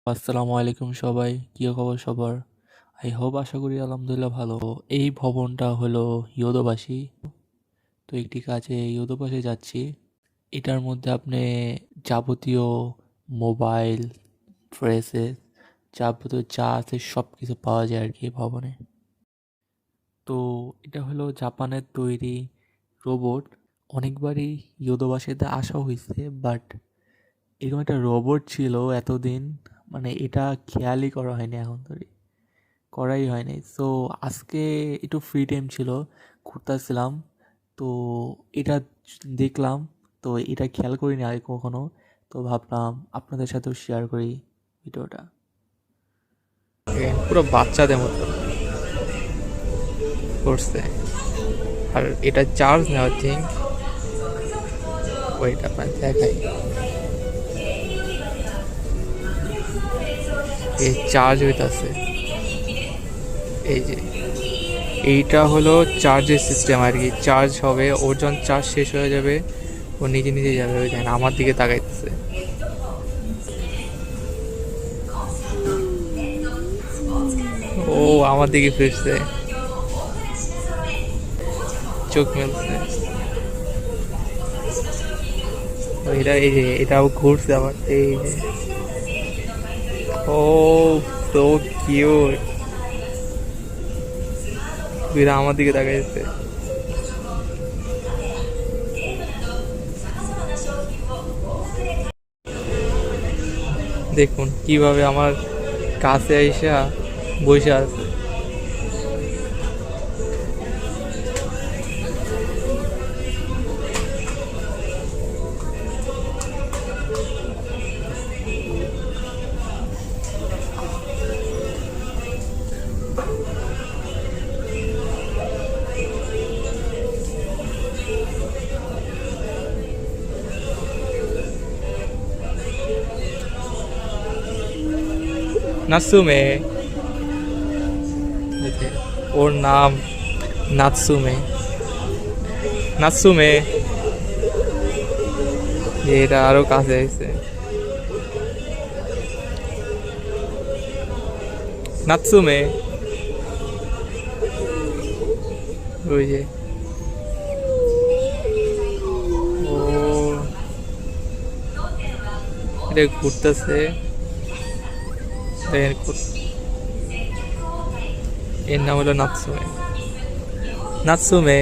আসসালামু আলাইকুম সবাই, কি খবর সবার? আশা করি আলহামদুলিল্লাহ ভালো। এই ভবনটা হলো ইয়োদোবাসী। তো একটি কাজে ইয়োদোবাসী যাচ্ছি। এটার মধ্যে আপনি যাবতীয় মোবাইল, ড্রেসেস, যাবতীয় যা আছে সব কিছু পাওয়া যায় আর কি এই ভবনে। তো এটা হলো জাপানের তৈরি রোবট। অনেকবারই ইয়োদোবাসীতে আসা হয়েছে, বাট এরকম একটা রোবট ছিল এতদিন, মানে এটা খেয়ালই করা হয়নি এখন ধরে, করাই হয়নি। সো আজকে একটু ফ্রি টাইম ছিল, ঘুরতেছিলাম, তো এটা দেখলাম। তো এটা খেয়াল করিনি আগে কখনো, তো ভাবলাম আপনাদের সাথেও শেয়ার করি ভিডিওটা। পুরো বাচ্চাদের মতো করছে, আর এটা চার্জ নেওয়ার থিঙ্ক। ওইটা আপনার দেখাই, এই চার্জ হইতাছে। এই যে এইটা হলো চার্জের সিস্টেম আর কি, চার্জ হবে, ওর যখন চার্জ শেষ হয়ে যাবে ও নিজে নিজে যাবে। ওই দেখেন আমার দিকে তাকাইতেছে, ও আমার দিকে ফিরছে, চোখ মেলছে। এটা এই যে এটাও ঘুরছে আবার, এই যে ও সো কিউট, দুইটা আমার দিকে তাকাইছে। দেখুন কিভাবে আমার কাছে আইসা বসে আছে। নাসুমে, ওর নাম নাতসুমে। নাতসুমে, এটা আরো কাছে আইছে। নাতসুমে, ওই যে ও, এটা ঘুরতেছে। এর নাম হলো নাতসুমে। নাতসুমে